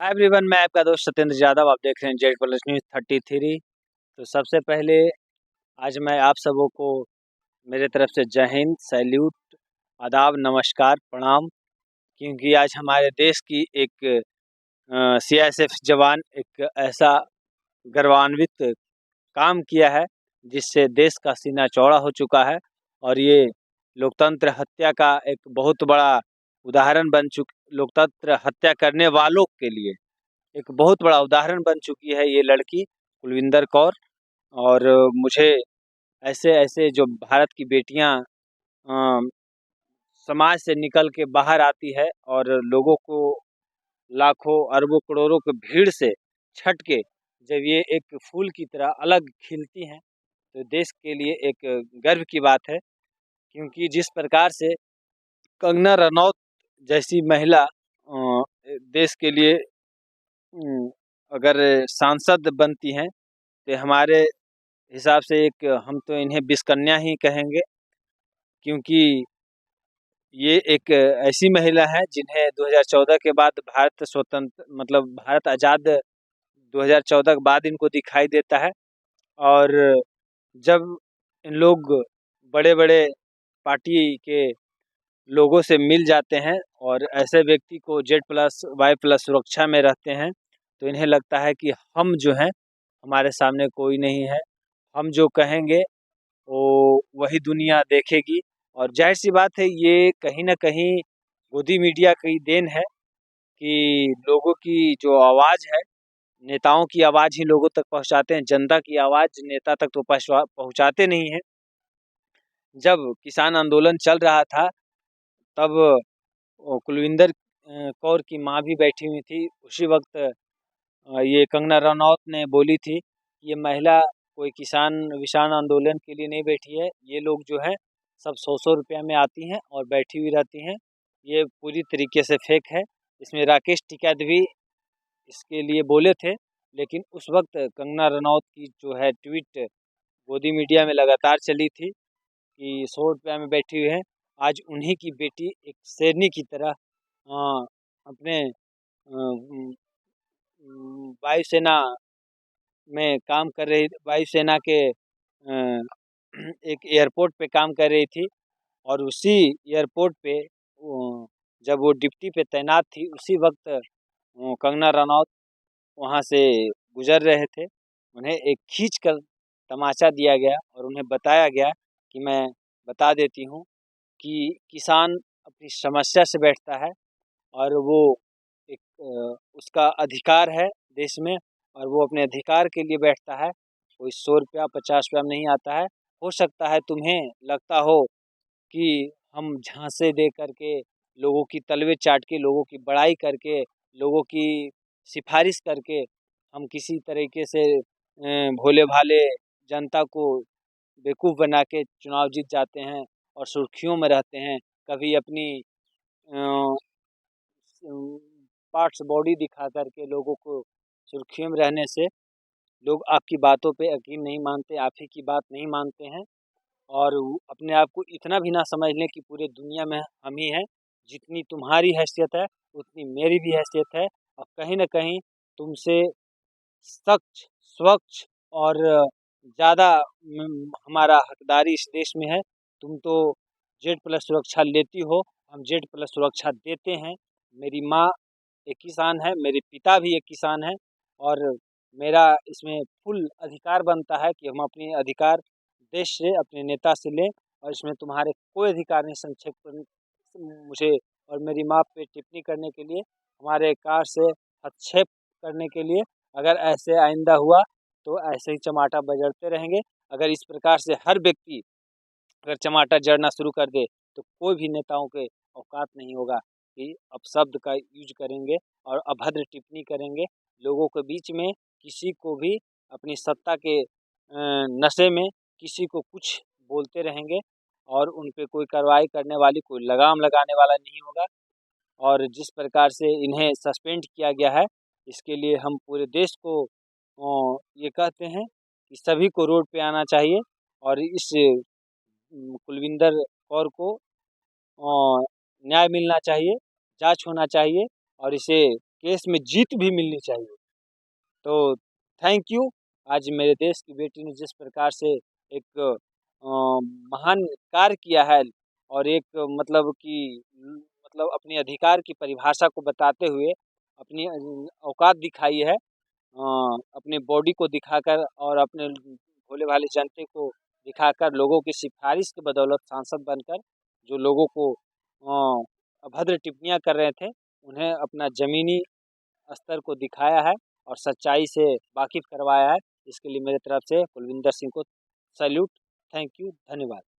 Hi everyone, मैं आपका दोस्त सत्येंद्र यादव। आप देख रहे हैं जेड प्लस न्यूज़ 33। तो सबसे पहले आज मैं आप सबों को मेरे तरफ से जय हिंद, सैल्यूट, आदाब, नमस्कार, प्रणाम। क्योंकि आज हमारे देश की एक सीआईएसएफ जवान एक ऐसा गौरवान्वित काम किया है जिससे देश का सीना चौड़ा हो चुका है। और ये लोकतंत्र हत्या का एक बहुत बड़ा उदाहरण बन लोकतंत्र हत्या करने वालों के लिए एक बहुत बड़ा उदाहरण बन चुकी है ये लड़की कुलविंदर कौर। और मुझे ऐसे ऐसे जो भारत की बेटियां समाज से निकल के बाहर आती है और लोगों को लाखों अरबों करोड़ों की भीड़ से छट के जब ये एक फूल की तरह अलग खिलती हैं तो देश के लिए एक गर्व की बात है। क्योंकि जिस प्रकार से कंगना रनौत जैसी महिला देश के लिए अगर सांसद बनती हैं तो हमारे हिसाब से एक हम तो इन्हें विश्वकन्या ही कहेंगे। क्योंकि ये एक ऐसी महिला है जिन्हें 2014 के बाद भारत स्वतंत्र मतलब भारत आज़ाद 2014 के बाद इनको दिखाई देता है। और जब इन लोग बड़े बड़े पार्टी के लोगों से मिल जाते हैं और ऐसे व्यक्ति को Z+Y+ सुरक्षा में रहते हैं तो इन्हें लगता है कि हम जो हैं हमारे सामने कोई नहीं है, हम जो कहेंगे वो वही दुनिया देखेगी। और जाहिर सी बात है ये कहीं ना कहीं गोदी मीडिया की देन है कि लोगों की जो आवाज़ है, नेताओं की आवाज़ ही लोगों तक पहुंचाते हैं, जनता की आवाज़ नेता तक तो पहुंचाते नहीं हैं। जब किसान आंदोलन चल रहा था तब कुलविंदर कौर की माँ भी बैठी हुई थी। उसी वक्त ये कंगना रनौत ने बोली थी कि ये महिला कोई किसान विशान आंदोलन के लिए नहीं बैठी है, ये लोग जो है सब 100-100 रुपया में आती हैं और बैठी हुई रहती हैं, ये पूरी तरीके से फेक है। इसमें राकेश टिकैत भी इसके लिए बोले थे। लेकिन उस वक्त कंगना रनौत की जो है ट्वीट गोदी मीडिया में लगातार चली थी कि 100 रुपया में बैठी हुई है। आज उन्हीं की बेटी एक शेरनी की तरह अपने वायुसेना में काम कर रही, वायुसेना के एक एयरपोर्ट पे काम कर रही थी। और उसी एयरपोर्ट पे जब वो डिप्टी पे तैनात थी उसी वक्त कंगना रनौत वहाँ से गुजर रहे थे। उन्हें एक खींच कर तमाचा दिया गया और उन्हें बताया गया कि मैं बता देती हूँ कि किसान अपनी समस्या से बैठता है और वो एक उसका अधिकार है देश में और वो अपने अधिकार के लिए बैठता है। कोई 100 रुपया 50 रुपया में नहीं आता है। हो सकता है तुम्हें लगता हो कि हम झांसे दे करके लोगों की तलवे चाट के, लोगों की बड़ाई करके, लोगों की सिफारिश करके हम किसी तरीके से भोले भाले जनता को बेवकूफ़ बना के चुनाव जीत जाते हैं और सुर्खियों में रहते हैं। कभी अपनी पार्ट्स बॉडी दिखा करके लोगों को सुर्खियों में रहने से लोग आपकी बातों पे यकीन नहीं मानते, आप ही की बात नहीं मानते हैं। और अपने आप को इतना भी ना समझ लें कि पूरे दुनिया में हम ही हैं। जितनी तुम्हारी हैसियत है उतनी मेरी भी हैसियत है। और कहीं ना कहीं तुमसे सख्त स्वच्छ और ज़्यादा हमारा हकदारी इस देश में है। तुम तो Z+ सुरक्षा लेती हो, हम Z+ सुरक्षा देते हैं। मेरी माँ एक किसान है, मेरे पिता भी एक किसान है और मेरा इसमें फुल अधिकार बनता है कि हम अपने अधिकार देश से, अपने नेता से लें। और इसमें तुम्हारे कोई अधिकार नहीं संक्षेप कर मुझे और मेरी माँ पे टिप्पणी करने के लिए, हमारे अधिकार से हस्तक्षेप करने के लिए। अगर ऐसे आइंदा हुआ तो ऐसे ही चमाटा बजड़ते रहेंगे। अगर इस प्रकार से हर व्यक्ति अगर चमाटा जड़ना शुरू कर दे तो कोई भी नेताओं के औकात नहीं होगा कि अपशब्द का यूज करेंगे और अभद्र टिप्पणी करेंगे लोगों के बीच में। किसी को भी अपनी सत्ता के नशे में किसी को कुछ बोलते रहेंगे और उन पे कोई कार्रवाई करने वाली, कोई लगाम लगाने वाला नहीं होगा। और जिस प्रकार से इन्हें सस्पेंड किया गया है इसके लिए हम पूरे देश को ये कहते हैं कि सभी को रोड पे आना चाहिए और इस कुलविंदर कौर को न्याय मिलना चाहिए, जांच होना चाहिए और इसे केस में जीत भी मिलनी चाहिए। तो थैंक यू। आज मेरे देश की बेटी ने जिस प्रकार से एक महान कार्य किया है और एक मतलब कि मतलब अपने अधिकार की परिभाषा को बताते हुए अपनी औकात दिखाई है, अपनी बॉडी को दिखाकर और अपने भोले भाले जनते को दिखाकर, लोगों की सिफारिश की बदौलत सांसद बनकर जो लोगों को अभद्र टिप्पणियां कर रहे थे उन्हें अपना ज़मीनी स्तर को दिखाया है और सच्चाई से वाकिफ़ करवाया है। इसके लिए मेरे तरफ से कुलविंदर सिंह को सैल्यूट। थैंक यू, धन्यवाद।